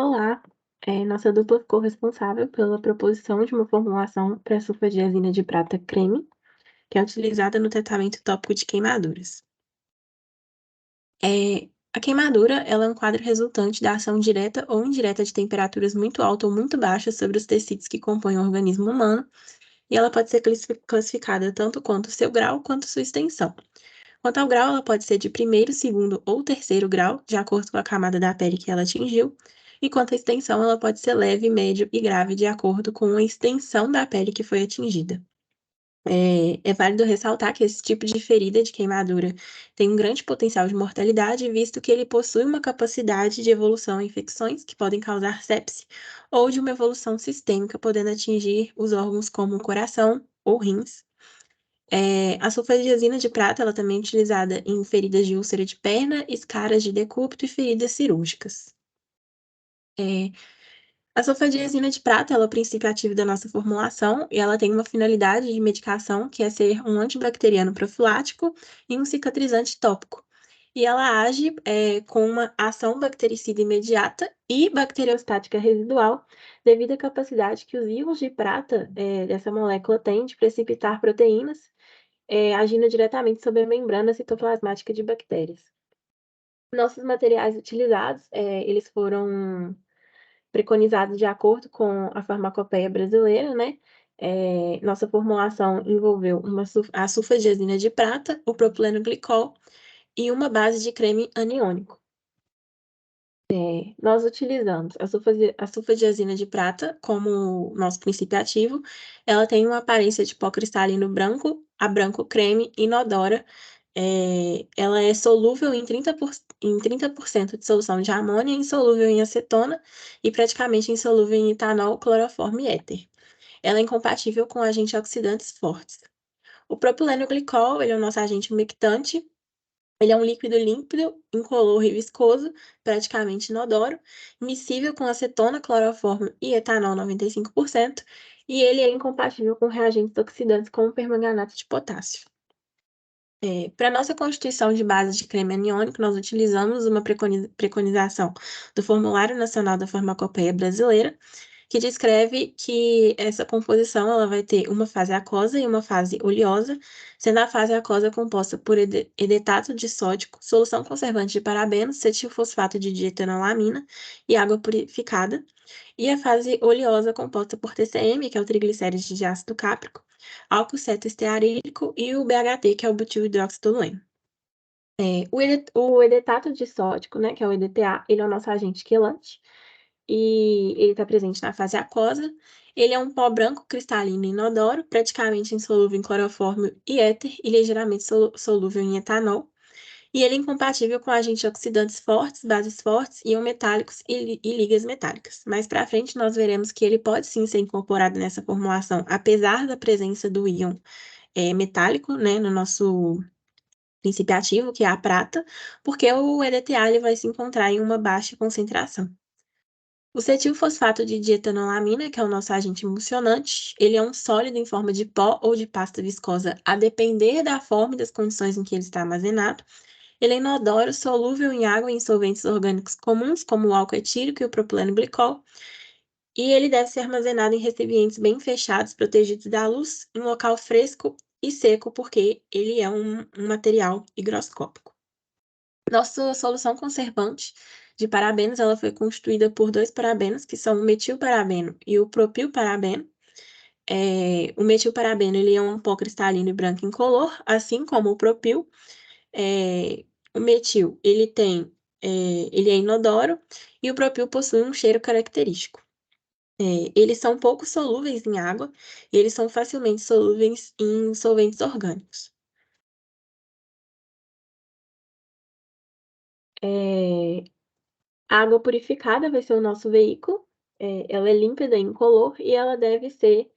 Olá, nossa dupla ficou responsável pela proposição de uma formulação para sulfadiazina de prata creme, que é utilizada no tratamento tópico de queimaduras. A queimadura, ela é um quadro resultante da ação direta ou indireta de temperaturas muito altas ou muito baixas sobre os tecidos que compõem o organismo humano, e ela pode ser classificada tanto quanto seu grau quanto sua extensão. Quanto ao grau, ela pode ser de primeiro, segundo ou terceiro grau, de acordo com a camada da pele que ela atingiu, e quanto à extensão, ela pode ser leve, médio e grave, de acordo com a extensão da pele que foi atingida. É válido ressaltar que esse tipo de ferida de queimadura tem um grande potencial de mortalidade, visto que ele possui uma capacidade de evolução a infecções que podem causar sepse, ou de uma evolução sistêmica, podendo atingir os órgãos como o coração ou rins. A sulfadiazina de prata, ela também é utilizada em feridas de úlcera de perna, escaras de decúbito e feridas cirúrgicas. É, a sulfadiazina de prata, ela é o princípio ativo da nossa formulação e ela tem uma finalidade de medicação que é ser um antibacteriano profilático e um cicatrizante tópico. E ela age com uma ação bactericida imediata e bacteriostática residual, devido à capacidade que os íons de prata dessa molécula têm de precipitar proteínas agindo diretamente sobre a membrana citoplasmática de bactérias. Nossos materiais utilizados, eles foram preconizados de acordo com a farmacopeia brasileira, né? Nossa formulação envolveu a sulfadiazina de prata, o propileno glicol e uma base de creme aniônico. Nós utilizamos a sulfadiazina de prata como nosso princípio ativo. Ela tem uma aparência de pó cristalino branco a branco creme, inodora. Ela é solúvel em 30% de solução de amônia, insolúvel em acetona e praticamente insolúvel em etanol, cloroformo e éter. Ela é incompatível com agentes oxidantes fortes. O propileno glicol, ele é o nosso agente umectante. Ele é um líquido límpido, incolor e viscoso, praticamente inodoro, miscível com acetona, cloroformo e etanol 95%, e ele é incompatível com reagentes oxidantes como permanganato de potássio. Para nossa constituição de base de creme aniônico, nós utilizamos uma preconização do Formulário Nacional da Farmacopeia Brasileira, que descreve que essa composição ela vai ter uma fase aquosa e uma fase oleosa, sendo a fase aquosa composta por edetato de sódio, solução conservante de parabeno, cetilfosfato de dietanolamina e água purificada, e a fase oleosa composta por TCM, que é o triglicérides de ácido cáprico, álcool cetoestearílico e o BHT, que é o butilhidroxitolueno. O edetato de sódico, né, que é o EDTA, ele é o nosso agente quelante e ele está presente na fase aquosa. Ele é um pó branco cristalino inodoro, praticamente insolúvel em cloroformo e éter e ligeiramente solúvel em etanol. E ele é incompatível com agentes oxidantes fortes, bases fortes, íons metálicos e ligas metálicas. Mais para frente, nós veremos que ele pode sim ser incorporado nessa formulação, apesar da presença do íon metálico, né, no nosso princípio ativo, que é a prata, porque o EDTA ele vai se encontrar em uma baixa concentração. O cetilfosfato de dietanolamina, que é o nosso agente emulsionante, ele é um sólido em forma de pó ou de pasta viscosa, a depender da forma e das condições em que ele está armazenado. Ele é inodoro, solúvel em água e em solventes orgânicos comuns, como o álcool etílico e o propileno glicol, e ele deve ser armazenado em recipientes bem fechados, protegidos da luz, em local fresco e seco, porque ele é um material higroscópico. Nossa solução conservante de parabenos, ela foi constituída por dois parabenos, que são o metilparabeno e o propilparabeno. O metilparabeno, ele é um pó cristalino e branco incolor, assim como o propil. O metil, ele é inodoro e o propil possui um cheiro característico. Eles são pouco solúveis em água e eles são facilmente solúveis em solventes orgânicos. A água purificada vai ser o nosso veículo. Ela é límpida e incolor e ela deve ser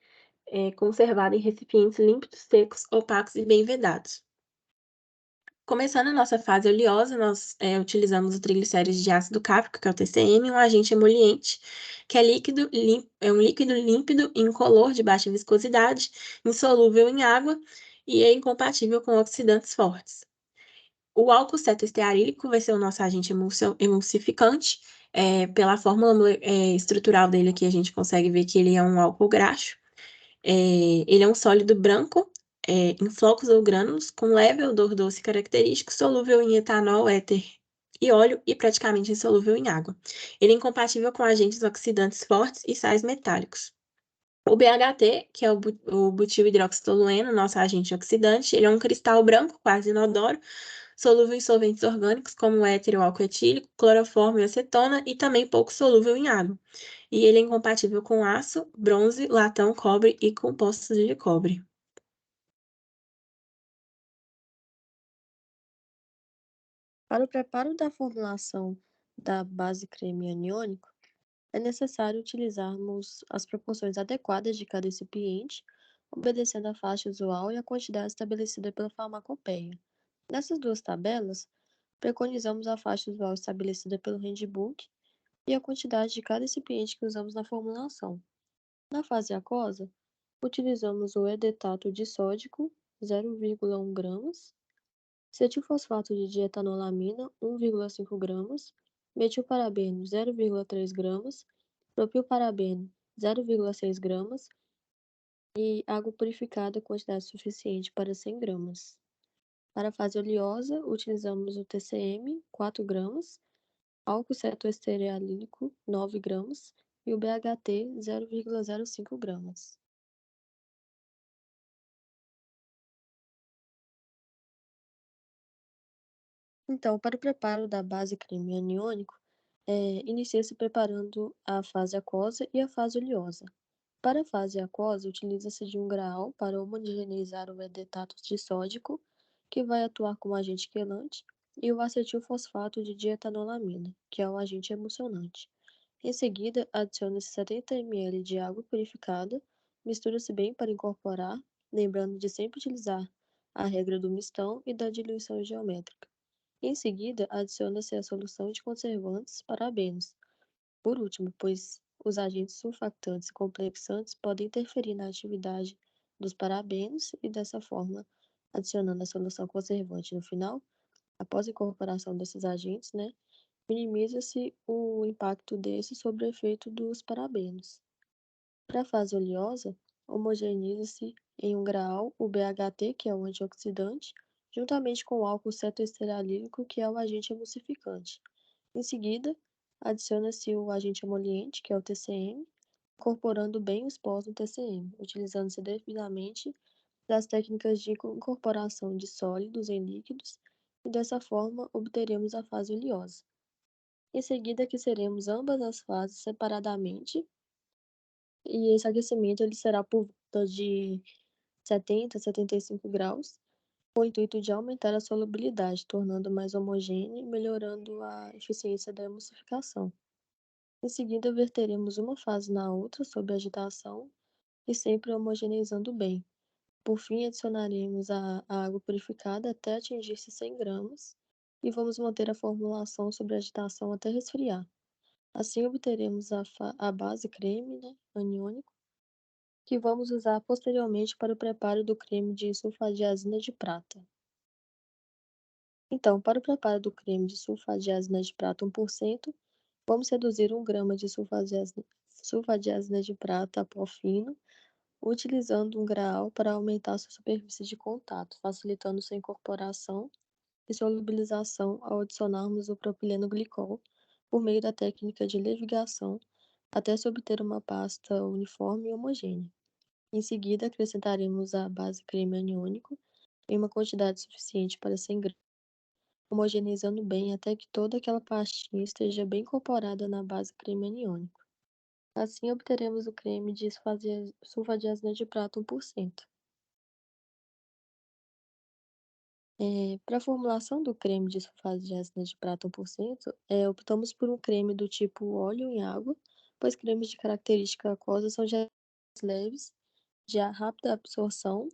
conservada em recipientes límpidos, secos, opacos e bem vedados. Começando a nossa fase oleosa, nós utilizamos o triglicérides de ácido cáprico, que é o TCM, um agente emoliente, que é um líquido límpido, incolor, de baixa viscosidade, insolúvel em água e é incompatível com oxidantes fortes. O álcool cetoestearílico vai ser o nosso agente emulsificante. Pela fórmula estrutural dele aqui, a gente consegue ver que ele é um álcool graxo. Ele é um sólido branco, em flocos ou grânulos, com leve odor doce característico, solúvel em etanol, éter e óleo e praticamente insolúvel em água. Ele é incompatível com agentes oxidantes fortes e sais metálicos. O BHT, que é o butil-hidroxitolueno, nosso agente oxidante, ele é um cristal branco, quase inodoro, solúvel em solventes orgânicos como éter ou álcool etílico, cloroformo e acetona, e também pouco solúvel em água. E ele é incompatível com aço, bronze, latão, cobre e compostos de cobre. Para o preparo da formulação da base creme aniônico, é necessário utilizarmos as proporções adequadas de cada recipiente, obedecendo a faixa usual e a quantidade estabelecida pela farmacopeia. Nessas duas tabelas, preconizamos a faixa usual estabelecida pelo handbook e a quantidade de cada recipiente que usamos na formulação. Na fase aquosa, utilizamos o edetato disódico, 0,1 gramas, cetilfosfato de dietanolamina, 1,5 gramas, metilparabeno, 0,3 gramas, propilparabeno, 0,6 gramas e água purificada, quantidade suficiente para 100 gramas. Para a fase oleosa, utilizamos o TCM, 4 gramas, álcool cetoestearílico, 9 gramas e o BHT, 0,05 gramas. Então, para o preparo da base creme aniônico, inicia-se preparando a fase aquosa e a fase oleosa. Para a fase aquosa, utiliza-se de um graal para homogeneizar o edetato disódico, que vai atuar como agente quelante, e o acetilfosfato de dietanolamina, que é o agente emulsionante. Em seguida, adiciona-se 70 ml de água purificada, mistura-se bem para incorporar, lembrando de sempre utilizar a regra do mistão e da diluição geométrica. Em seguida, adiciona-se a solução de conservantes parabenos. Por último, pois os agentes surfactantes e complexantes podem interferir na atividade dos parabenos e, dessa forma, adicionando a solução conservante no final, após a incorporação desses agentes, né, minimiza-se o impacto desses sobre o efeito dos parabenos. Para a fase oleosa, homogeneiza-se em um grau o BHT, que é o antioxidante, juntamente com o álcool cetoestearílico, que é o agente emulsificante. Em seguida, adiciona-se o agente emoliente, que é o TCM, incorporando bem os pós no TCM, utilizando-se devidamente das técnicas de incorporação de sólidos em líquidos, e dessa forma obteremos a fase oleosa. Em seguida, aqueceremos ambas as fases separadamente, e esse aquecimento ele será por volta de 70 a 75 graus, com o intuito de aumentar a solubilidade, tornando mais homogêneo e melhorando a eficiência da emulsificação. Em seguida, verteremos uma fase na outra sob agitação e sempre homogeneizando bem. Por fim, adicionaremos a água purificada até atingir 100 gramas e vamos manter a formulação sob agitação até resfriar. Assim, obteremos a base creme, né, aniônico, que vamos usar posteriormente para o preparo do creme de sulfadiazina de prata. Então, para o preparo do creme de sulfadiazina de prata 1%, vamos reduzir 1 grama de sulfadiazina de prata a pó fino, utilizando um graal para aumentar sua superfície de contato, facilitando sua incorporação e solubilização ao adicionarmos o propileno glicol por meio da técnica de levigação, até se obter uma pasta uniforme e homogênea. Em seguida, acrescentaremos a base creme aniônico em uma quantidade suficiente para 100 gramas, homogeneizando bem até que toda aquela pastinha esteja bem incorporada na base creme aniônico. Assim, obteremos o creme de sulfadiazina de prata 1%. Para a formulação do creme de sulfadiazina de prata 1%, optamos por um creme do tipo óleo em água, pois cremes de característica aquosa são geralmente leves, de rápida absorção,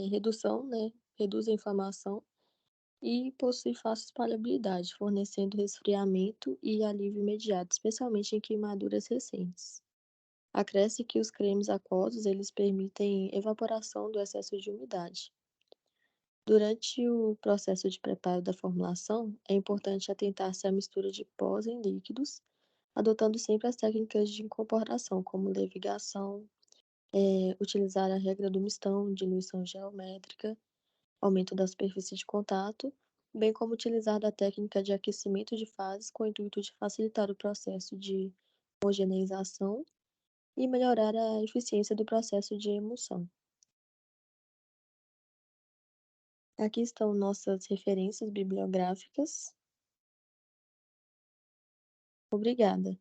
redução, né, reduz a inflamação e possui fácil espalhabilidade, fornecendo resfriamento e alívio imediato, especialmente em queimaduras recentes. Acresce que os cremes aquosos, eles permitem evaporação do excesso de umidade. Durante o processo de preparo da formulação, é importante atentar-se à mistura de pós em líquidos, adotando sempre as técnicas de incorporação, como levigação, utilizar a regra do mistão, diluição geométrica, aumento da superfície de contato, bem como utilizar da técnica de aquecimento de fases com o intuito de facilitar o processo de homogeneização e melhorar a eficiência do processo de emulsão. Aqui estão nossas referências bibliográficas. Obrigada.